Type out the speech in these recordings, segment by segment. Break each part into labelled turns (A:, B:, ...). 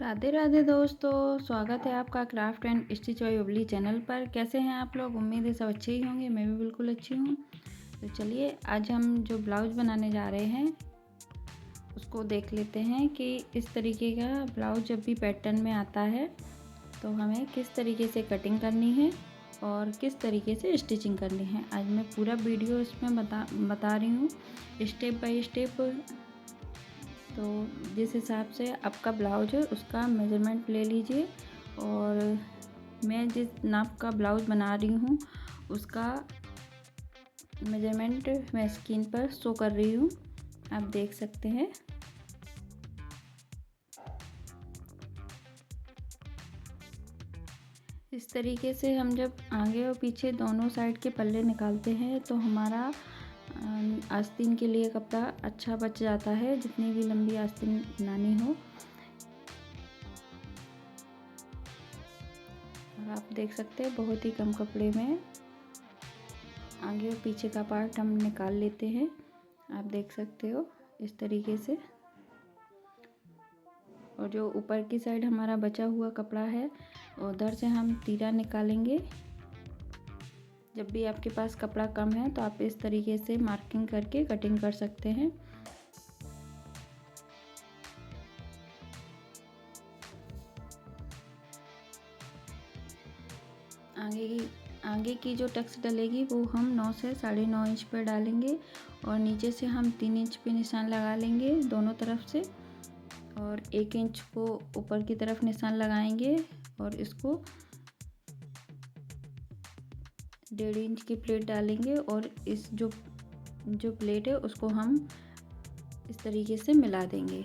A: राधे राधे दोस्तों, स्वागत है आपका craft and stitch bye Babli channel पर। कैसे हैं आप लोग? उम्मीद है सब अच्छे ही होंगे। मैं भी बिल्कुल अच्छी हूँ। तो चलिए आज हम जो ब्लाउज़ बनाने जा रहे हैं उसको देख लेते हैं कि इस तरीके का ब्लाउज़ जब भी पैटर्न में आता है तो हमें किस तरीके से कटिंग करनी है और किस तरीके से स्टिचिंग करनी है। आज मैं पूरा वीडियो इसमें बता रही हूँ स्टेप बाय स्टेप। तो जिस हिसाब से आपका ब्लाउज है उसका मेज़रमेंट ले लीजिए और मैं जिस नाप का ब्लाउज बना रही हूँ उसका मेज़रमेंट मैं स्क्रीन पर शो कर रही हूँ, आप देख सकते हैं। इस तरीके से हम जब आगे और पीछे दोनों साइड के पल्ले निकालते हैं तो हमारा आस्तीन के लिए कपड़ा अच्छा बच जाता है, जितनी भी लंबी आस्तीन बनानी हो। और आप देख सकते हैं बहुत ही कम कपड़े में आगे और पीछे का पार्ट हम निकाल लेते हैं, आप देख सकते हो इस तरीके से। और जो ऊपर की साइड हमारा बचा हुआ कपड़ा है उधर से हम तीरा निकालेंगे। जब भी आपके पास कपड़ा कम है तो आप इस तरीके से मार्किंग करके कटिंग कर सकते हैं। आगे की जो टक्स डलेगी वो हम 9 से 9.5 इंच पर डालेंगे और नीचे से हम 3 इंच पे निशान लगा लेंगे दोनों तरफ से और 1 इंच को ऊपर की तरफ निशान लगाएंगे और इसको 1.5 इंच की प्लेट डालेंगे और इस जो प्लेट है उसको हम इस तरीके से मिला देंगे।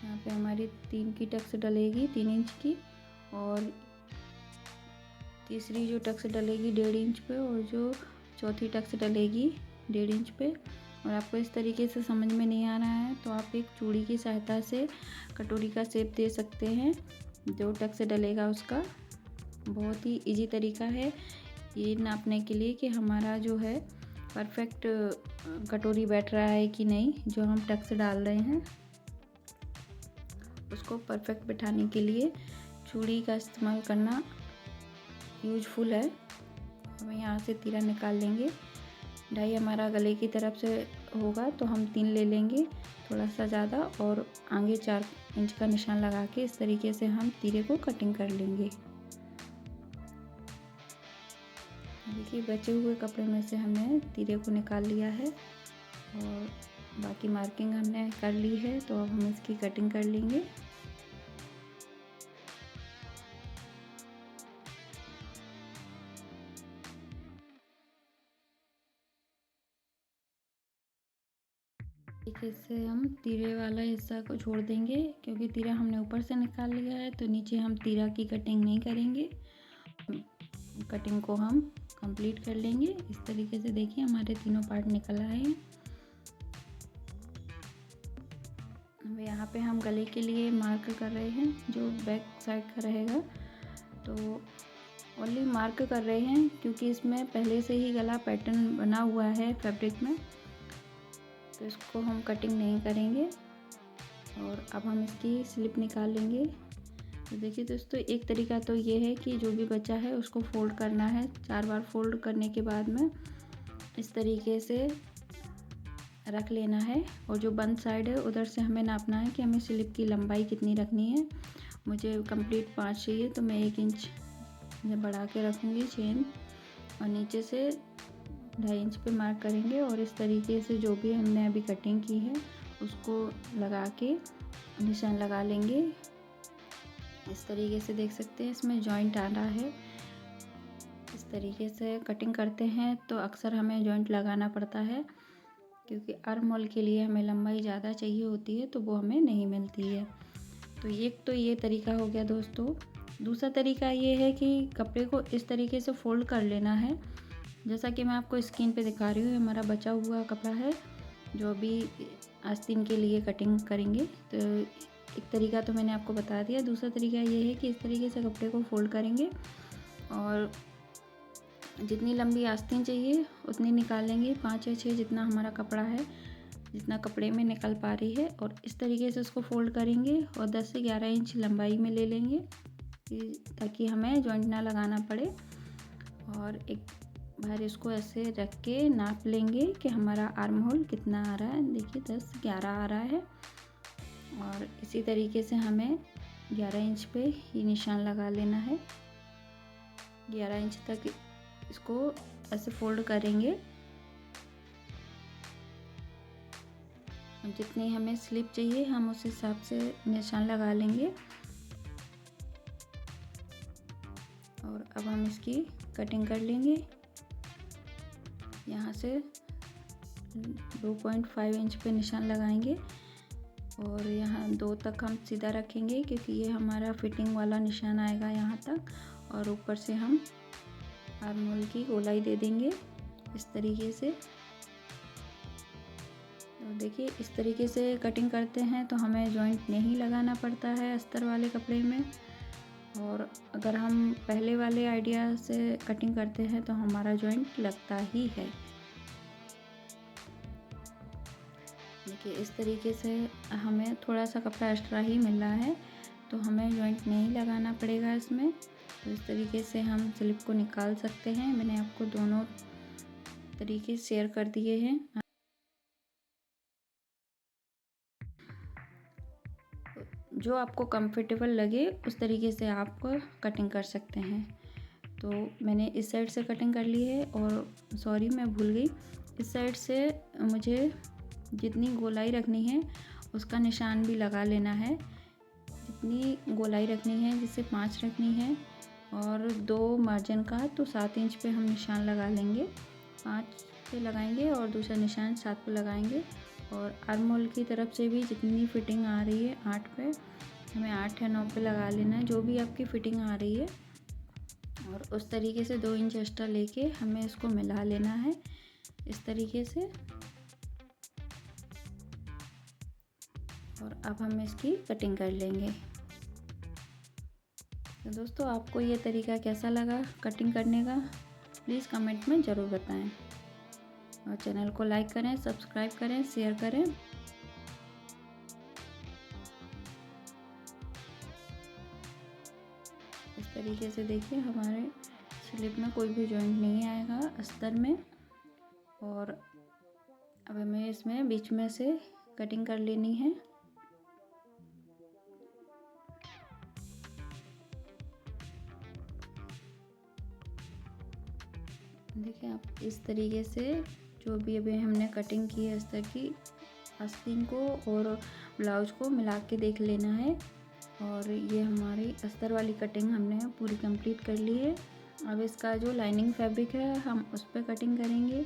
A: यहाँ पे हमारी 3 की टक्स डलेगी 3 इंच की और तीसरी जो टक्स डलेगी 1.5 इंच पे और जो चौथी टक्स डलेगी 1.5 इंच पे। और आपको इस तरीके से समझ में नहीं आ रहा है तो आप एक चूड़ी की सहायता से कटोरी का शेप दे सकते हैं जो टक्स डलेगा उसका। बहुत ही इजी तरीका है ये नापने के लिए कि हमारा जो है परफेक्ट कटोरी बैठ रहा है कि नहीं। जो हम टक्स डाल रहे हैं उसको परफेक्ट बिठाने के लिए चूड़ी का इस्तेमाल करना यूजफुल है। हम यहाँ से तीरा निकाल लेंगे। ढाई हमारा गले की तरफ से होगा तो हम 3 ले लेंगे थोड़ा सा ज़्यादा और आगे 4 इंच का निशान लगा के इस तरीके से हम तीरे को कटिंग कर लेंगे। देखिए बचे हुए कपड़े में से हमने तीरे को निकाल लिया है और बाकी मार्किंग हमने कर ली है तो अब हम इसकी कटिंग कर लेंगे। इससे हम तीरे वाला हिस्सा को छोड़ देंगे क्योंकि तीरा हमने ऊपर से निकाल लिया है तो नीचे हम तीरा की कटिंग नहीं करेंगे। कटिंग को हम कंप्लीट कर लेंगे इस तरीके से। देखिए हमारे तीनों पार्ट निकल आए हैं। अब यहाँ पे हम गले के लिए मार्क कर रहे हैं जो बैक साइड का रहेगा। तो ओनली मार्क कर रहे हैं क्योंकि इसमें पहले से ही गला पैटर्न बना हुआ है फैब्रिक में, तो इसको हम कटिंग नहीं करेंगे। और अब हम इसकी स्लिप निकाल लेंगे। तो देखिए दोस्तों एक तरीका तो ये है कि जो भी बचा है उसको फोल्ड करना है। 4 बार फोल्ड करने के बाद में इस तरीके से रख लेना है और जो बंद साइड है उधर से हमें नापना है कि हमें स्लिप की लंबाई कितनी रखनी है। मुझे कंप्लीट 5 चाहिए तो मैं 1 इंच बढ़ा के रखूँगी 6 इंच और नीचे से 2.5 इंच पे मार्क करेंगे और इस तरीके से जो भी हमने अभी कटिंग की है उसको लगा के निशान लगा लेंगे। इस तरीके से देख सकते हैं इसमें जॉइंट आ रहा है। इस तरीके से कटिंग करते हैं तो अक्सर हमें जॉइंट लगाना पड़ता है क्योंकि आर्म होल के लिए हमें लंबाई ज़्यादा चाहिए होती है तो वो हमें नहीं मिलती है। तो ये तरीका हो गया दोस्तों। दूसरा तरीका ये है कि कपड़े को इस तरीके से फोल्ड कर लेना है जैसा कि मैं आपको स्क्रीन पे दिखा रही हूँ। हमारा बचा हुआ कपड़ा है जो अभी आस्तीन के लिए कटिंग करेंगे। तो एक तरीका तो मैंने आपको बता दिया। दूसरा तरीका ये है कि इस तरीके से कपड़े को फोल्ड करेंगे और जितनी लंबी आस्तीन चाहिए उतनी निकाल लेंगे, 5 या 6 जितना हमारा कपड़ा है जितना कपड़े में निकल पा रही है, और इस तरीके से उसको फोल्ड करेंगे और 10 से 11 इंच लंबाई में ले लेंगे ताकि हमें जॉइंट ना लगाना पड़े। और एक बार इसको ऐसे रख के नाप लेंगे कि हमारा आर्म होल कितना आ रहा है। देखिए 10 11 आ रहा है। और इसी तरीके से हमें 11 इंच पे ये निशान लगा लेना है। 11 इंच तक इसको ऐसे फोल्ड करेंगे। जितनी हमें स्लिप चाहिए हम उस हिसाब से निशान लगा लेंगे। और अब हम इसकी कटिंग कर लेंगे। यहाँ से 2.5 इंच पे निशान लगाएंगे और यहाँ 2 तक हम सीधा रखेंगे क्योंकि ये हमारा फिटिंग वाला निशान आएगा यहाँ तक। और ऊपर से हम आर्म होल की गोलाई दे देंगे इस तरीके से। तो देखिए इस तरीके से कटिंग करते हैं तो हमें जॉइंट नहीं लगाना पड़ता है अस्तर वाले कपड़े में। और अगर हम पहले वाले आइडिया से कटिंग करते हैं तो हमारा जॉइंट लगता ही है। देखिए इस तरीके से हमें थोड़ा सा कपड़ा एक्स्ट्रा ही मिल रहा है तो हमें जॉइंट नहीं लगाना पड़ेगा इसमें। तो इस तरीके से हम स्लिप को निकाल सकते हैं। मैंने आपको दोनों तरीके शेयर कर दिए हैं। जो आपको कंफर्टेबल लगे उस तरीके से आप कटिंग कर सकते हैं। तो मैंने इस साइड से कटिंग कर ली है और सॉरी मैं भूल गई, इस साइड से मुझे जितनी गोलाई रखनी है उसका निशान भी लगा लेना है। जितनी गोलाई रखनी है, जैसे 5 रखनी है और 2 मार्जिन का तो 7 इंच पे हम निशान लगा लेंगे। 5 पे लगाएंगे और दूसरा निशान 7 पे लगाएंगे। और आर्म होल की तरफ से भी जितनी फिटिंग आ रही है 8 पे, हमें 8 या 9 पे लगा लेना है, जो भी आपकी फिटिंग आ रही है। और उस तरीके से 2 इंच एक्स्ट्रा लेके हमें इसको मिला लेना है इस तरीके से। और अब हम इसकी कटिंग कर लेंगे। तो दोस्तों आपको ये तरीका कैसा लगा कटिंग करने का, प्लीज़ कमेंट में ज़रूर बताएं। और चैनल को लाइक करें, सब्सक्राइब करें, शेयर करें। इस तरीके से देखिए हमारे स्लिप में कोई भी जॉइंट नहीं आएगा अस्तर में। और अब हमें इसमें बीच में से कटिंग कर लेनी है। देखिए आप इस तरीके से जो भी अभी हमने कटिंग की है अस्तर की, आस्तीन को और ब्लाउज को मिला के देख लेना है। और ये हमारी अस्तर वाली कटिंग हमने पूरी कंप्लीट कर ली है। अब इसका जो लाइनिंग फैब्रिक है हम उस पर कटिंग करेंगे।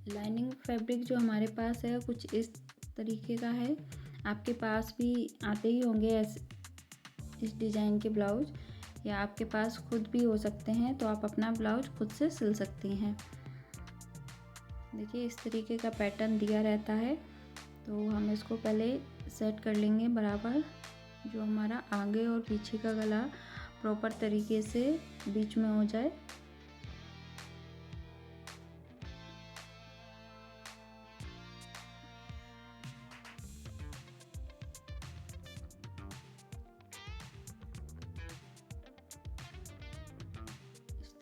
A: लाइनिंग फैब्रिक जो हमारे पास है कुछ इस तरीके का है। आपके पास भी आते ही होंगे ऐसे इस डिज़ाइन के ब्लाउज, या आपके पास खुद भी हो सकते हैं तो आप अपना ब्लाउज खुद से सिल सकती हैं। देखिए इस तरीके का पैटर्न दिया रहता है तो हम इसको पहले सेट कर लेंगे बराबर, जो हमारा आगे और पीछे का गला प्रॉपर तरीके से बीच में हो जाए।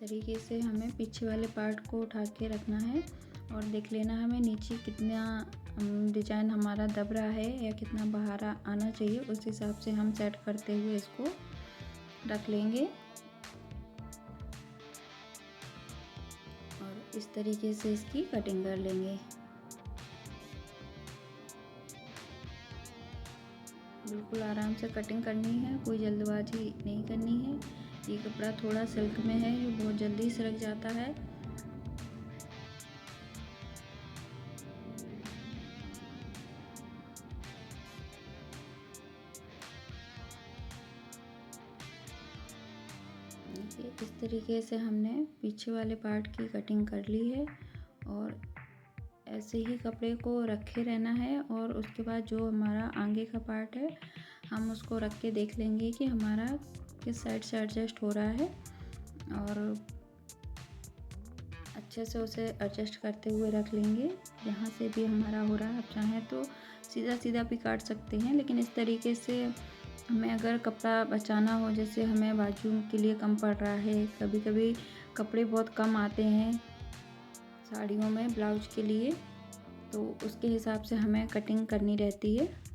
A: तरीके से हमें पीछे वाले पार्ट को उठा के रखना है और देख लेना हमें नीचे कितना डिजाइन हमारा दब रहा है या कितना बाहर आना चाहिए, उस हिसाब से हम सेट करते हुए इसको रख लेंगे। और इस तरीके से इसकी कटिंग कर लेंगे। बिल्कुल आराम से कटिंग करनी है, कोई जल्दबाजी नहीं करनी है। ये कपड़ा थोड़ा सिल्क में है, ये बहुत जल्दी सिरक जाता है। देखिए इस तरीके से हमने पीछे वाले पार्ट की कटिंग कर ली है। और ऐसे ही कपड़े को रखे रहना है। और उसके बाद जो हमारा आगे का पार्ट है हम उसको रख के देख लेंगे कि हमारा किस साइड से एडजस्ट हो रहा है। और अच्छे से उसे एडजस्ट करते हुए रख लेंगे। यहाँ से भी हमारा हो रहा है, आप चाहें तो सीधा सीधा भी काट सकते हैं, लेकिन इस तरीके से हमें अगर कपड़ा बचाना हो, जैसे हमें बाजू के लिए कम पड़ रहा है, कभी कभी कपड़े बहुत कम आते हैं साड़ियों में ब्लाउज के लिए, तो उसके हिसाब से हमें कटिंग करनी रहती है।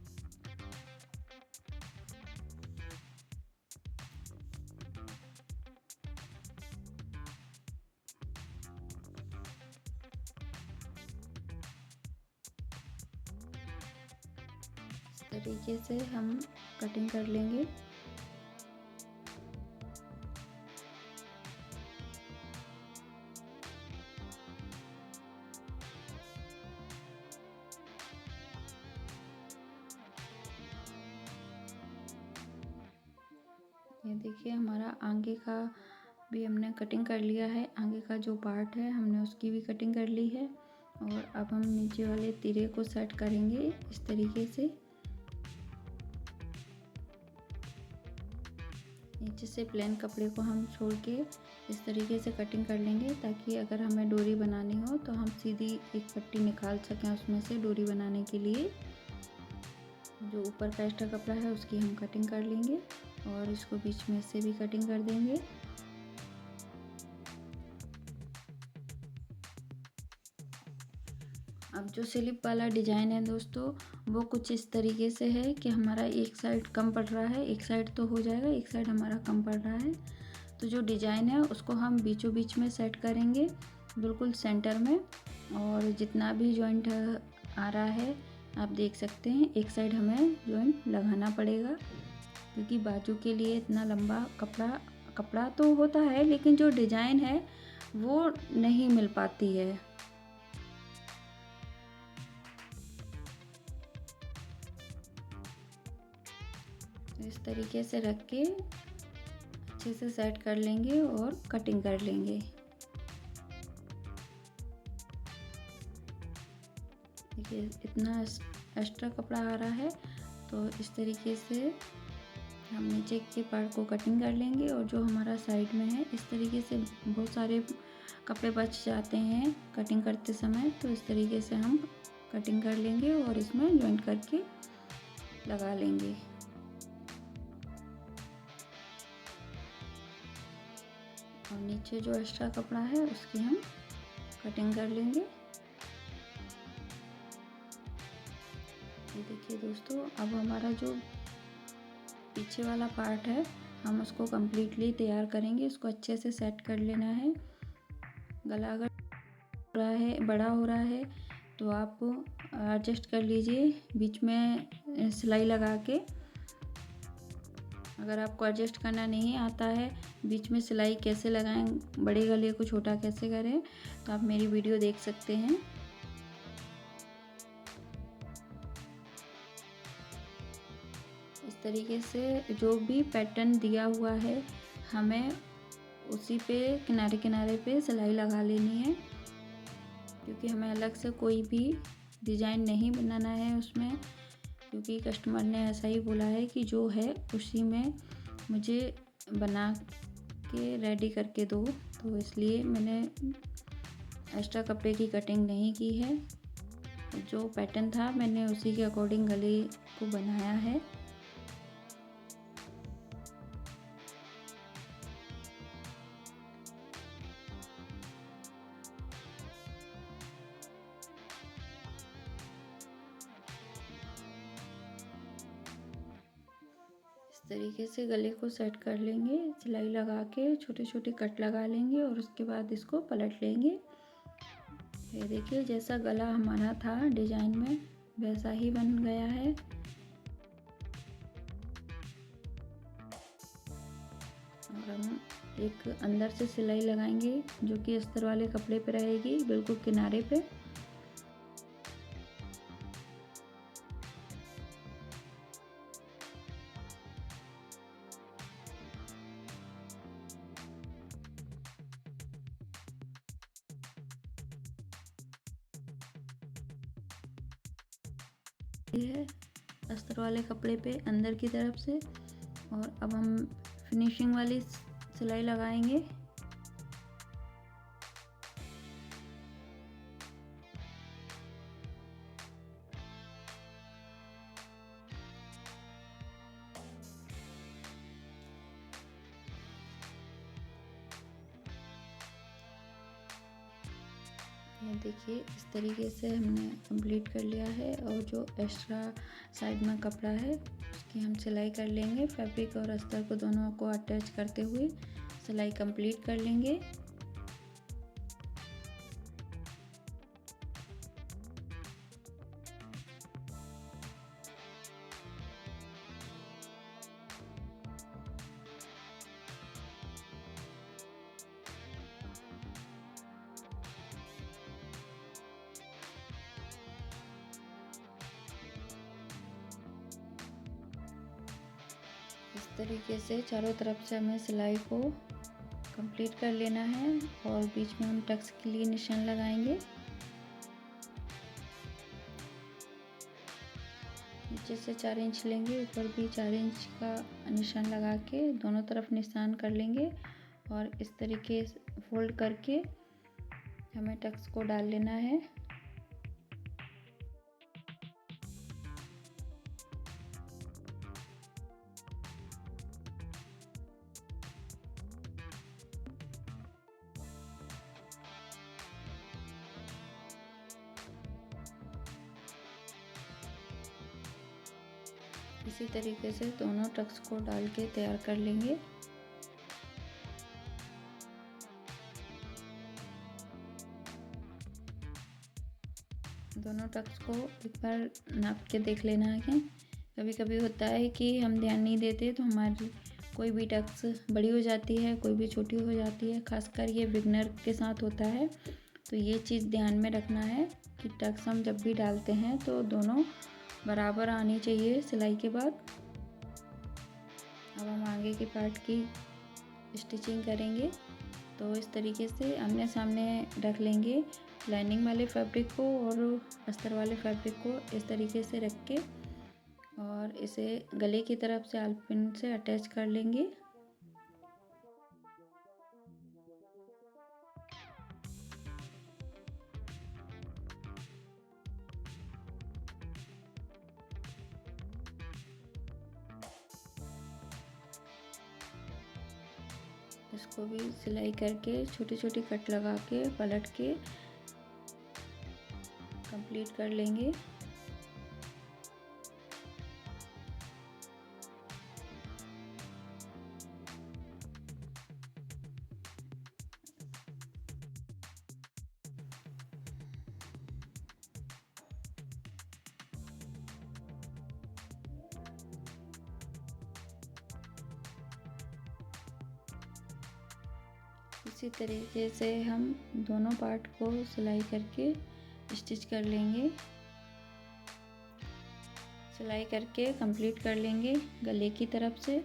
A: इस तरीके से हम कटिंग कर लेंगे। ये देखिए हमारा आगे का भी हमने कटिंग कर लिया है। आगे का जो पार्ट है हमने उसकी भी कटिंग कर ली है। और अब हम नीचे वाले तिरे को सेट करेंगे इस तरीके से। नीचे से प्लेन कपड़े को हम छोड़ के इस तरीके से कटिंग कर लेंगे, ताकि अगर हमें डोरी बनानी हो तो हम सीधी एक पट्टी निकाल सकें उसमें से डोरी बनाने के लिए। जो ऊपर का एक्स्ट्रा कपड़ा है उसकी हम कटिंग कर लेंगे और इसको बीच में से भी कटिंग कर देंगे। अब जो स्लिप वाला डिज़ाइन है दोस्तों, वो कुछ इस तरीके से है कि हमारा एक साइड कम पड़ रहा है, एक साइड तो हो जाएगा, एक साइड हमारा कम पड़ रहा है। तो जो डिज़ाइन है उसको हम बीचों बीच में सेट करेंगे, बिल्कुल सेंटर में। और जितना भी जॉइंट आ रहा है आप देख सकते हैं, एक साइड हमें जॉइंट लगाना पड़ेगा, क्योंकि बाजू के लिए इतना लंबा कपड़ा तो होता है, लेकिन जो डिज़ाइन है वो नहीं मिल पाती है। इस तरीके से रख के अच्छे से सेट कर लेंगे और कटिंग कर लेंगे। देखिए इतना एक्स्ट्रा कपड़ा आ रहा है, तो इस तरीके से हम नीचे के पार्ट को कटिंग कर लेंगे। और जो हमारा साइड में है, इस तरीके से बहुत सारे कपड़े बच जाते हैं कटिंग करते समय, तो इस तरीके से हम कटिंग कर लेंगे और इसमें जॉइंट करके लगा लेंगे। और नीचे जो एक्स्ट्रा कपड़ा है उसकी हम कटिंग कर लेंगे। ये देखिए दोस्तों, अब हमारा जो पीछे वाला पार्ट है हम उसको कम्प्लीटली तैयार करेंगे। इसको अच्छे से सेट कर लेना है। गला अगर बड़ा हो रहा है तो आप एडजस्ट कर लीजिए बीच में सिलाई लगा के। अगर आपको एडजस्ट करना नहीं आता है बीच में सिलाई कैसे लगाएं, बड़े गले को छोटा कैसे करें, तो आप मेरी वीडियो देख सकते हैं। इस तरीके से जो भी पैटर्न दिया हुआ है हमें उसी पे किनारे किनारे पे सिलाई लगा लेनी है, क्योंकि हमें अलग से कोई भी डिज़ाइन नहीं बनाना है उसमें, क्योंकि कस्टमर ने ऐसा ही बोला है कि जो है उसी में मुझे बना के रेडी करके दो। तो इसलिए मैंने एक्स्ट्रा कपड़े की कटिंग नहीं की है। जो पैटर्न था मैंने उसी के अकॉर्डिंग गले को बनाया है। इस तरीके से गले को सेट कर लेंगे, सिलाई लगा के छोटे छोटे कट लगा लेंगे और उसके बाद इसको पलट लेंगे। ये देखिए जैसा गला हमारा था डिज़ाइन में वैसा ही बन गया है। और हम एक अंदर से सिलाई लगाएंगे जो कि अस्तर वाले कपड़े पे रहेगी, बिल्कुल किनारे पे। ये है अस्तर वाले कपड़े पे अंदर की तरफ से। और अब हम फिनिशिंग वाली सिलाई लगाएंगे। ये देखिए इस तरीके से हमने कंप्लीट कर लिया है और जो एक्स्ट्रा साइड में कपड़ा है उसकी हम सिलाई कर लेंगे। फैब्रिक और अस्तर को दोनों को अटैच करते हुए सिलाई कंप्लीट कर लेंगे। इस तरीके से चारों तरफ से हमें सिलाई को कंप्लीट कर लेना है और बीच में हम टक्स के लिए निशान लगाएंगे। नीचे से 4 इंच लेंगे, ऊपर भी 4 इंच का निशान लगा के दोनों तरफ निशान कर लेंगे और इस तरीके से फोल्ड करके हमें टक्स को डाल लेना है। इसी तरीके से दोनों टक्स को डाल के तैयार कर लेंगे। दोनों टक्स को एक बार नाप के देख लेना है। कभी कभी होता है कि हम ध्यान नहीं देते तो हमारी कोई भी टक्स बड़ी हो जाती है, कोई भी छोटी हो जाती है। खासकर ये बिगनर के साथ होता है, तो ये चीज़ ध्यान में रखना है कि टक्स हम जब भी डालते हैं तो दोनों बराबर आनी चाहिए सिलाई के बाद। अब हम आगे के पार्ट की स्टिचिंग करेंगे, तो इस तरीके से आमने सामने रख लेंगे लाइनिंग वाले फैब्रिक को और अस्तर वाले फैब्रिक को इस तरीके से रख के और इसे गले की तरफ से आलपिन से अटैच कर लेंगे। इसको भी सिलाई करके छोटी छोटी कट लगा के पलट के कंप्लीट कर लेंगे। इसी तरीके से हम दोनों पार्ट को सिलाई करके स्टिच कर लेंगे। सिलाई करके कंप्लीट कर लेंगे गले की तरफ से।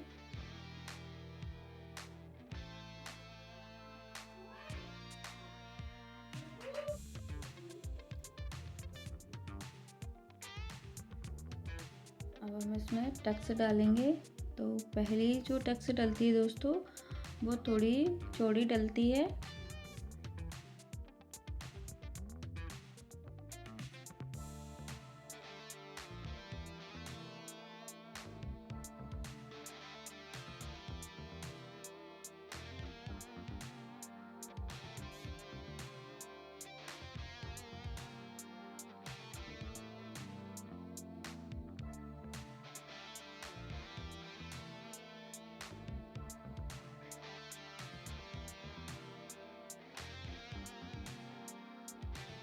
A: अब हम इसमें टक्स डालेंगे। तो पहली जो टक्स डलती है दोस्तों वो थोड़ी चौड़ी डलती है।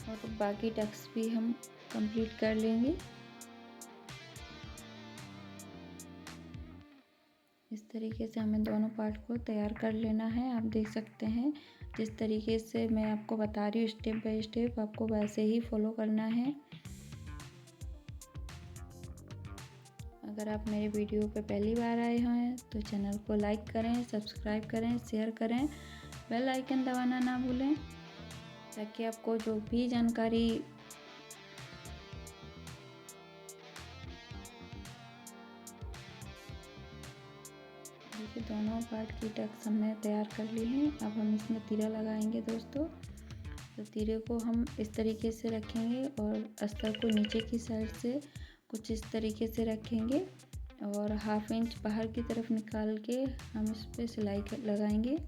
A: और बाकी टक्स भी हम कंप्लीट कर लेंगे। इस तरीके से हमें दोनों पार्ट को तैयार कर लेना है। आप देख सकते हैं जिस तरीके से मैं आपको बता रही हूँ स्टेप बाय स्टेप आपको वैसे ही फॉलो करना है। अगर आप मेरे वीडियो पे पहली बार आए हैं तो चैनल को लाइक करें, सब्सक्राइब करें, शेयर करें, बेल आइकन दबाना ना भूलें ताकि आपको जो भी जानकारी देखिए दोनों पार्ट की टक्स हमने तैयार कर ली हैं। अब हम इसमें तीरा लगाएंगे दोस्तों। तो तीरे को हम इस तरीके से रखेंगे और अस्तर को नीचे की साइड से कुछ इस तरीके से रखेंगे और हाफ इंच बाहर की तरफ निकाल के हम इस पर सिलाई लगाएंगे।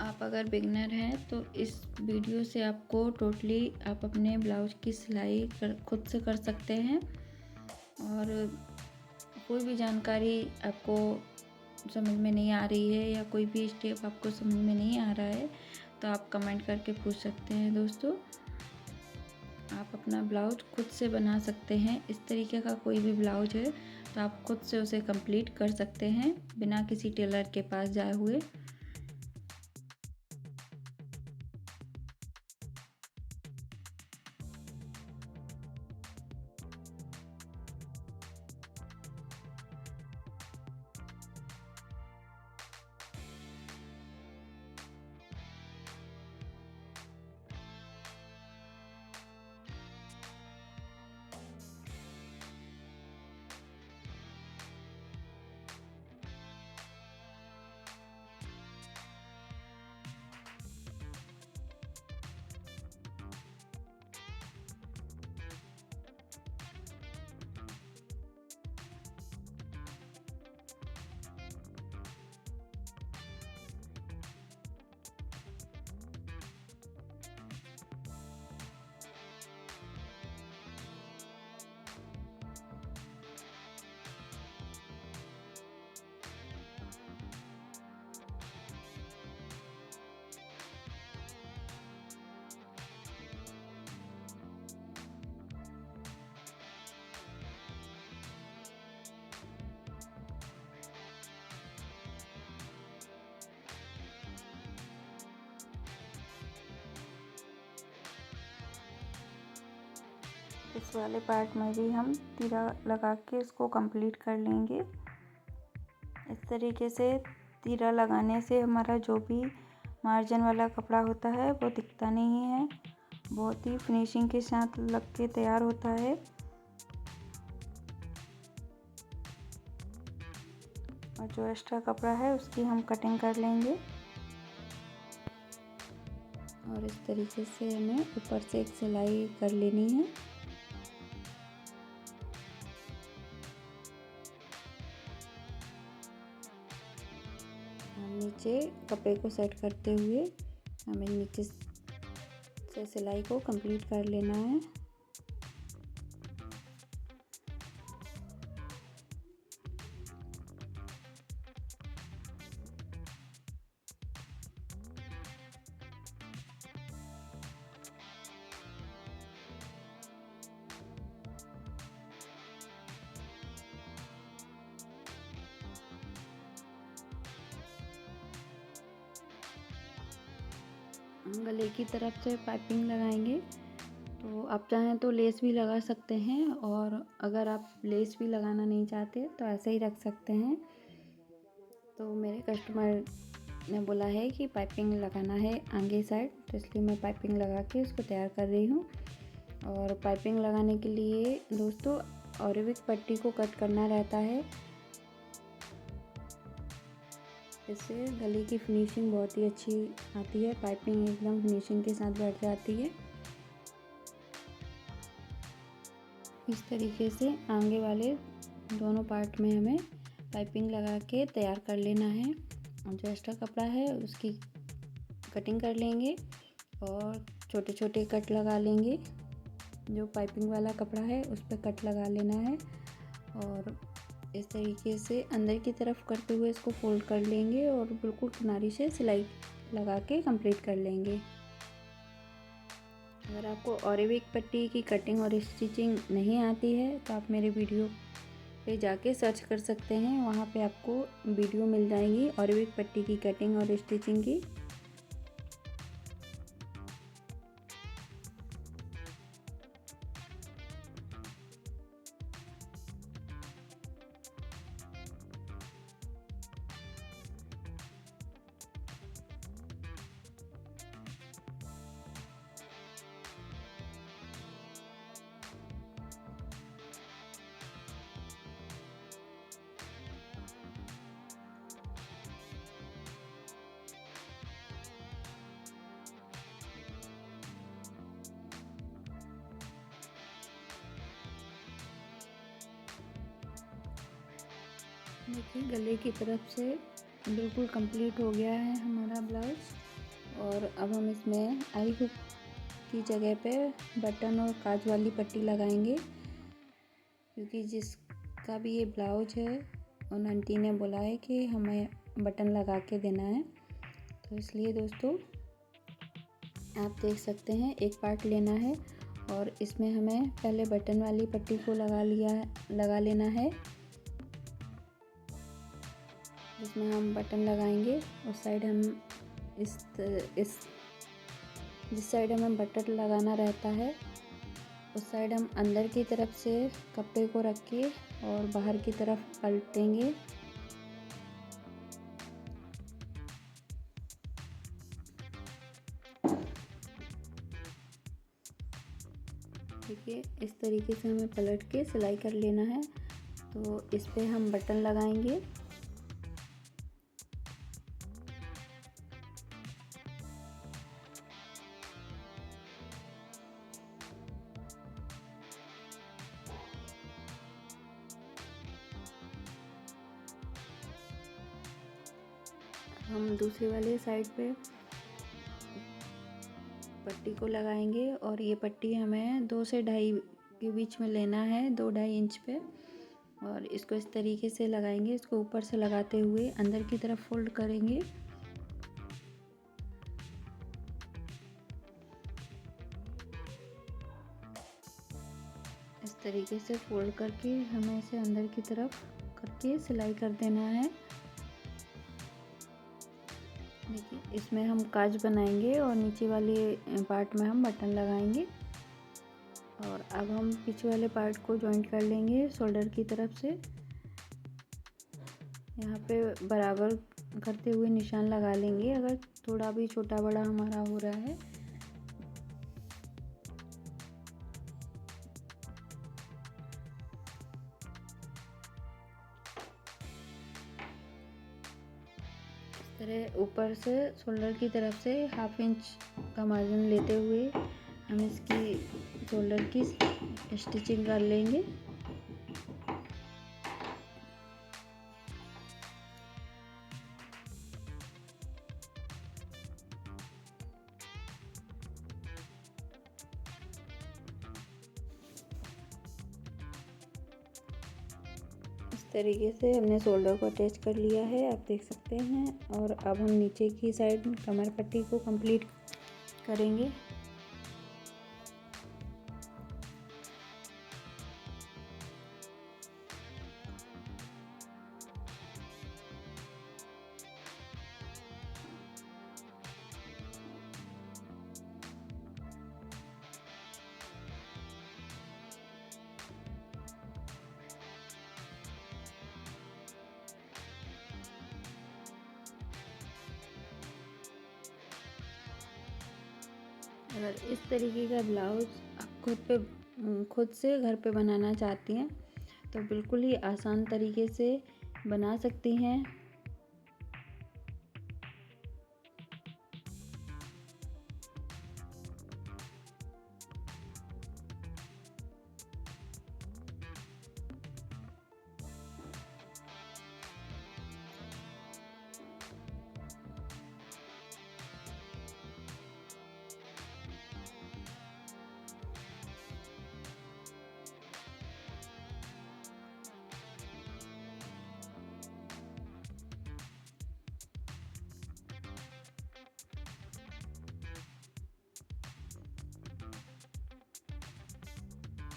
A: आप अगर बिगनर हैं तो इस वीडियो से आपको टोटली आप अपने ब्लाउज की सिलाई खुद से कर सकते हैं। और कोई भी जानकारी आपको समझ में नहीं आ रही है या कोई भी स्टेप आपको समझ में नहीं आ रहा है तो आप कमेंट करके पूछ सकते हैं दोस्तों। आप अपना ब्लाउज खुद से बना सकते हैं। इस तरीके का कोई भी ब्लाउज है तो आप खुद से उसे कंप्लीट कर सकते हैं बिना किसी टेलर के पास जाए हुए। इस वाले पार्ट में भी हम तीरा लगा के इसको कंप्लीट कर लेंगे। इस तरीके से तीरा लगाने से हमारा जो भी मार्जिन वाला कपड़ा होता है वो दिखता नहीं है, बहुत ही फिनिशिंग के साथ लग के तैयार होता है। और जो एक्स्ट्रा कपड़ा है उसकी हम कटिंग कर लेंगे। और इस तरीके से हमें ऊपर से एक सिलाई कर लेनी है। नीचे कपड़े को सेट करते हुए हमें नीचे से सिलाई को कंप्लीट कर लेना है। गले की तरफ से पाइपिंग लगाएंगे तो आप चाहें तो लेस भी लगा सकते हैं, और अगर आप लेस भी लगाना नहीं चाहते तो ऐसे ही रख सकते हैं। तो मेरे कस्टमर ने बोला है कि पाइपिंग लगाना है आगे साइड, तो इसलिए मैं पाइपिंग लगा के उसको तैयार कर रही हूँ। और पाइपिंग लगाने के लिए दोस्तों ऑरिविक पट्टी को कट करना रहता है। इससे गले की फिनिशिंग बहुत ही अच्छी आती है, पाइपिंग एकदम फिनिशिंग के साथ बैठ जाती है। इस तरीके से आगे वाले दोनों पार्ट में हमें पाइपिंग लगा के तैयार कर लेना है। और जो एक्स्ट्रा कपड़ा है उसकी कटिंग कर लेंगे और छोटे छोटे कट लगा लेंगे। जो पाइपिंग वाला कपड़ा है उस पर कट लगा लेना है और इस तरीके से अंदर की तरफ करते हुए इसको फोल्ड कर लेंगे और बिल्कुल किनारी से सिलाई लगा के कंप्लीट कर लेंगे। अगर आपको ऑरिविक पट्टी की कटिंग और स्टिचिंग नहीं आती है तो आप मेरे वीडियो पे जाके सर्च कर सकते हैं, वहाँ पे आपको वीडियो मिल जाएंगी ऑरिविक पट्टी की कटिंग और स्टिचिंग की। देखिए गले की तरफ से बिल्कुल कंप्लीट हो गया है हमारा ब्लाउज। और अब हम इसमें आई हुक की जगह पे बटन और काज वाली पट्टी लगाएंगे, क्योंकि जिसका भी ये ब्लाउज है उन आंटी ने बोला है कि हमें बटन लगा के देना है। तो इसलिए दोस्तों आप देख सकते हैं एक पार्ट लेना है और इसमें हमें पहले बटन वाली पट्टी को लगा लेना है। इसमें हम बटन लगाएंगे। उस साइड हम जिस साइड हमें बटन लगाना रहता है उस साइड हम अंदर की तरफ से कपड़े को रख के और बाहर की तरफ पलटेंगे। देखिए इस तरीके से हमें पलट के सिलाई कर लेना है। तो इस पे हम बटन लगाएंगे। हम दूसरे वाले साइड पे पट्टी को लगाएंगे और ये पट्टी हमें 2 से 2.5 के बीच में लेना है, 2-2.5 इंच पे। और इसको इस तरीके से लगाएंगे। इसको ऊपर से लगाते हुए अंदर की तरफ फोल्ड करेंगे। इस तरीके से फोल्ड करके हमें इसे अंदर की तरफ करके सिलाई कर देना है। देखिए इसमें हम काज बनाएंगे और नीचे वाले पार्ट में हम बटन लगाएंगे। और अब हम पीछे वाले पार्ट को जॉइंट कर लेंगे शोल्डर की तरफ से। यहाँ पे बराबर करते हुए निशान लगा लेंगे अगर थोड़ा भी छोटा बड़ा हमारा हो रहा है। इस तरह ऊपर से शोल्डर की तरफ से 1/2 इंच का मार्जिन लेते हुए हम इसकी शोल्डर की स्टिचिंग कर लेंगे। इस तरीके से हमने शोल्डर को अटैच कर लिया है, आप देख सकते हैं। और अब हम नीचे की साइड कमर पट्टी को कंप्लीट करेंगे। अगर इस तरीके का ब्लाउज आप खुद से घर पे बनाना चाहती हैं तो बिल्कुल ही आसान तरीके से बना सकती हैं।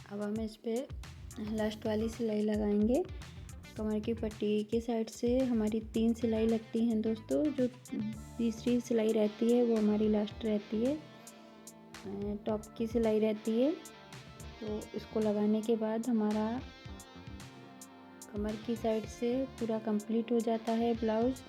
A: अब हम इस पे लास्ट वाली सिलाई लगाएंगे। कमर की पट्टी के साइड से हमारी 3 सिलाई लगती हैं दोस्तों। जो तीसरी सिलाई रहती है वो हमारी लास्ट रहती है, टॉप की सिलाई रहती है। तो इसको लगाने के बाद हमारा कमर की साइड से पूरा कंप्लीट हो जाता है ब्लाउज।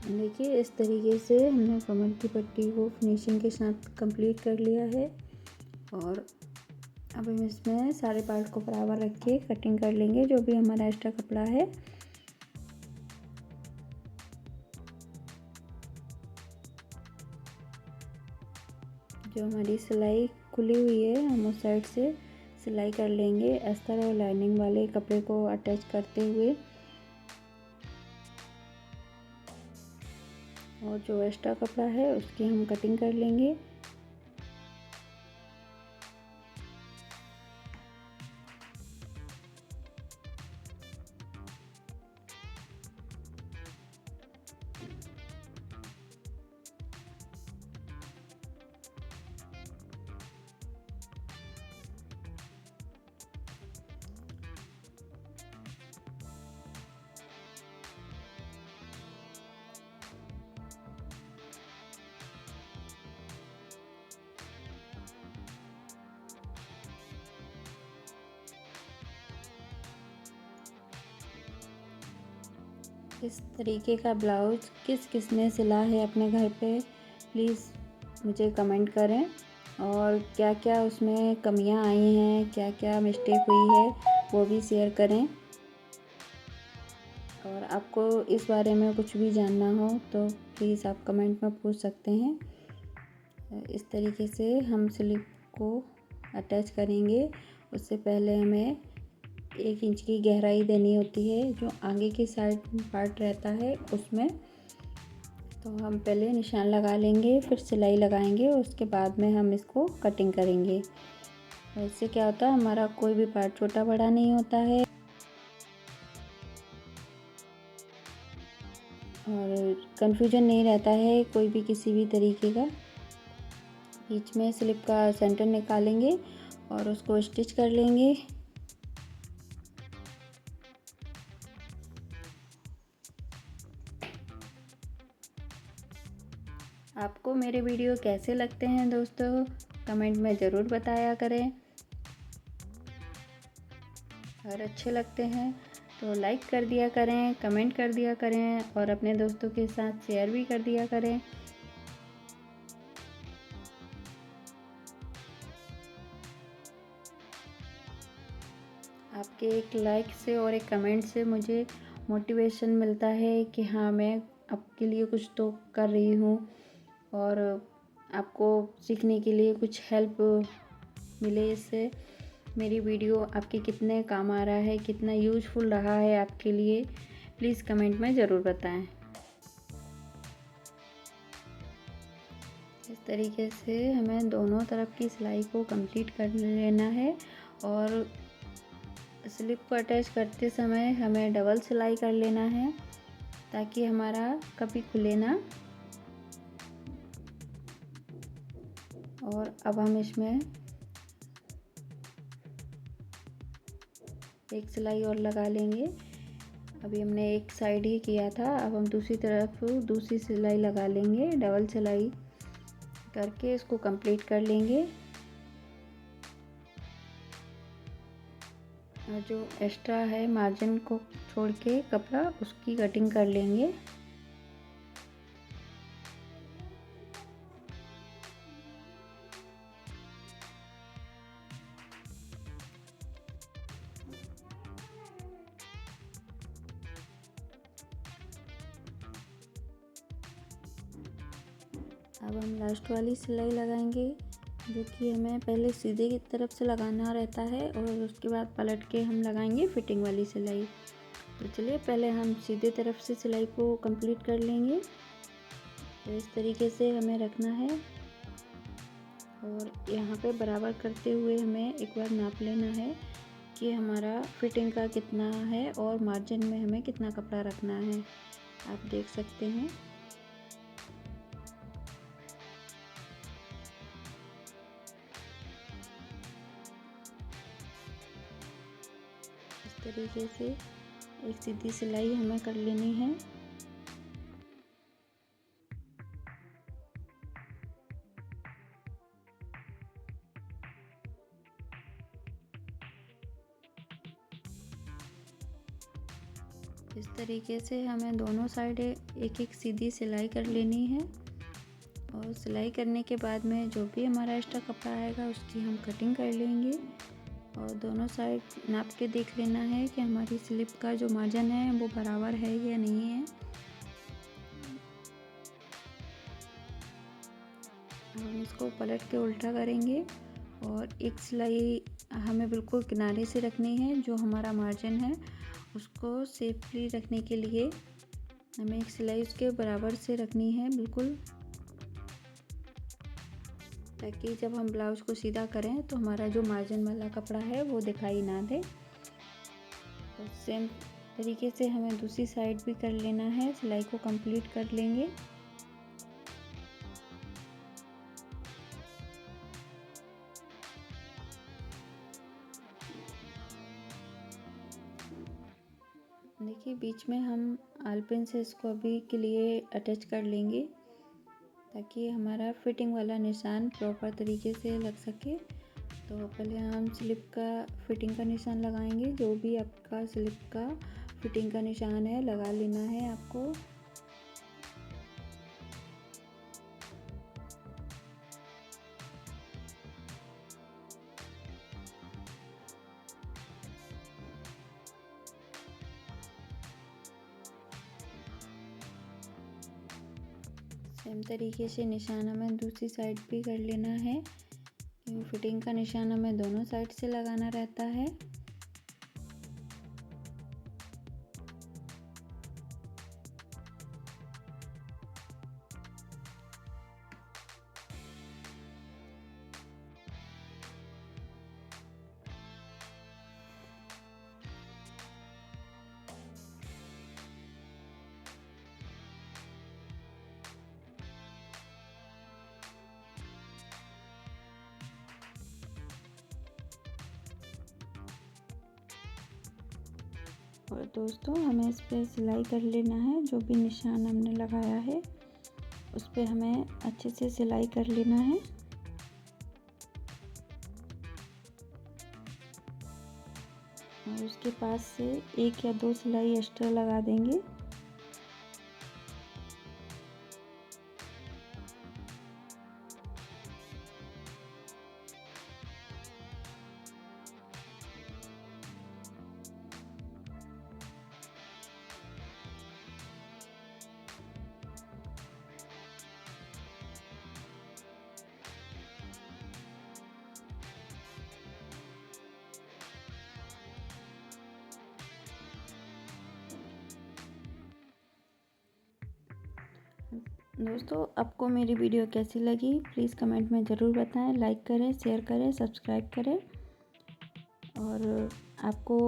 A: देखिए इस तरीके से हमने कमर की पट्टी को फिनिशिंग के साथ कंप्लीट कर लिया है। और अब हम इसमें सारे पार्ट को बराबर रख के कटिंग कर लेंगे, जो भी हमारा एक्स्ट्रा कपड़ा है। जो हमारी सिलाई खुली हुई है हम उस साइड से सिलाई कर लेंगे, अस्तर और लाइनिंग वाले कपड़े को अटैच करते हुए। और जो एक्स्ट्रा कपड़ा है उसकी हम कटिंग कर लेंगे। इस तरीके का ब्लाउज किस किस ने सिला है अपने घर पे, प्लीज़ मुझे कमेंट करें। और क्या क्या उसमें कमियां आई हैं, क्या क्या मिस्टेक हुई है, वो भी शेयर करें। और आपको इस बारे में कुछ भी जानना हो तो प्लीज़ आप कमेंट में पूछ सकते हैं। इस तरीके से हम स्लिप को अटैच करेंगे। उससे पहले हमें 1 इंच की गहराई देनी होती है, जो आगे की साइड पार्ट रहता है उसमें। तो हम पहले निशान लगा लेंगे, फिर सिलाई लगाएंगे, उसके बाद में हम इसको कटिंग करेंगे। इससे क्या होता है, हमारा कोई भी पार्ट छोटा बड़ा नहीं होता है और कंफ्यूजन नहीं रहता है कोई भी किसी भी तरीके का। बीच में स्लिप का सेंटर निकालेंगे और उसको स्टिच कर लेंगे। आपको मेरे वीडियो कैसे लगते हैं दोस्तों, कमेंट में ज़रूर बताया करें। और अच्छे लगते हैं तो लाइक कर दिया करें, कमेंट कर दिया करें और अपने दोस्तों के साथ शेयर भी कर दिया करें। आपके एक लाइक से और एक कमेंट से मुझे मोटिवेशन मिलता है कि हाँ, मैं आपके लिए कुछ तो कर रही हूँ और आपको सीखने के लिए कुछ हेल्प मिले। इससे मेरी वीडियो आपके कितने काम आ रहा है, कितना यूज़फुल रहा है आपके लिए, प्लीज़ कमेंट में ज़रूर बताएं। इस तरीके से हमें दोनों तरफ की सिलाई को कंप्लीट कर लेना है। और स्लिप को अटैच करते समय हमें डबल सिलाई कर लेना है ताकि हमारा कभी खुले ना। और अब हम इसमें एक सिलाई और लगा लेंगे। अभी हमने एक साइड ही किया था, अब हम दूसरी तरफ दूसरी सिलाई लगा लेंगे। डबल सिलाई करके इसको कंप्लीट कर लेंगे। और जो एक्स्ट्रा है मार्जिन को छोड़ के कपड़ा, उसकी कटिंग कर लेंगे। अब हम लास्ट वाली सिलाई लगाएंगे, जो कि हमें पहले सीधे की तरफ से लगाना रहता है और उसके बाद पलट के हम लगाएंगे फिटिंग वाली सिलाई। तो चलिए पहले हम सीधे तरफ से सिलाई को कंप्लीट कर लेंगे। तो इस तरीके से हमें रखना है और यहाँ पे बराबर करते हुए हमें एक बार नाप लेना है कि हमारा फिटिंग का कितना है और मार्जिन में हमें कितना कपड़ा रखना है। आप देख सकते हैं। इस तरीके से एक सीधी सिलाई हमें कर लेनी है। इस तरीके से हमें दोनों साइड एक एक सीधी सिलाई कर लेनी है। और सिलाई करने के बाद में जो भी हमारा एक्स्ट्रा कपड़ा आएगा उसकी हम कटिंग कर लेंगे। और दोनों साइड नाप के देख लेना है कि हमारी स्लिप का जो मार्जिन है वो बराबर है या नहीं है। हम इसको पलट के उल्टा करेंगे और एक सिलाई हमें बिल्कुल किनारे से रखनी है। जो हमारा मार्जिन है उसको सेफली रखने के लिए हमें एक सिलाई उसके बराबर से रखनी है बिल्कुल, ताकि जब हम ब्लाउज को सीधा करें तो हमारा जो मार्जिन वाला कपड़ा है वो दिखाई ना दे। तो सेम तरीके से हमें दूसरी साइड भी कर लेना है, सिलाई को कंप्लीट कर लेंगे। देखिए बीच में हम आलपिन से इसको अभी के लिए अटैच कर लेंगे, ताकि हमारा फिटिंग वाला निशान प्रॉपर तरीके से लग सके। तो पहले हम स्लिप का फिटिंग का निशान लगाएंगे। जो भी आपका स्लिप का फिटिंग का निशान है लगा लेना है आपको। सेम तरीके से निशान हमें दूसरी साइड भी कर लेना है, क्योंकि फिटिंग का निशान हमें दोनों साइड से लगाना रहता है। और दोस्तों हमें इस पर सिलाई कर लेना है। जो भी निशान हमने लगाया है उस पर हमें अच्छे से सिलाई कर लेना है। और उसके पास से एक या दो सिलाई एक्स्ट्रा लगा देंगे। दोस्तों आपको मेरी वीडियो कैसी लगी प्लीज़ कमेंट में ज़रूर बताएं। लाइक करें, शेयर करें, सब्सक्राइब करें। और आपको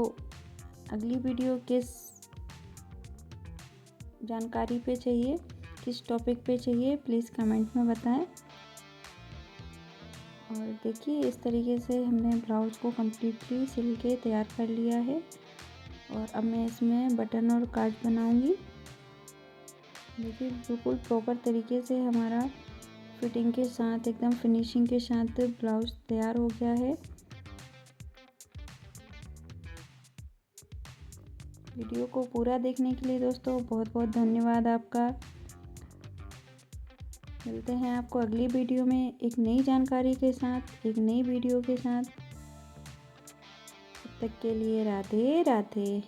A: अगली वीडियो किस जानकारी पे चाहिए, किस टॉपिक पे चाहिए, प्लीज़ कमेंट में बताएं। और देखिए इस तरीके से हमने ब्लाउज़ को कम्प्लीटली सिल के तैयार कर लिया है। और अब मैं इसमें बटन और कार्ड बनाऊंगी। देखिए बिल्कुल प्रॉपर तरीके से हमारा फिटिंग के साथ एकदम फिनिशिंग के साथ ब्लाउज तैयार हो गया है। वीडियो को पूरा देखने के लिए दोस्तों बहुत बहुत धन्यवाद आपका। मिलते हैं आपको अगली वीडियो में एक नई जानकारी के साथ, एक नई वीडियो के साथ। तब तक के लिए राधे राधे।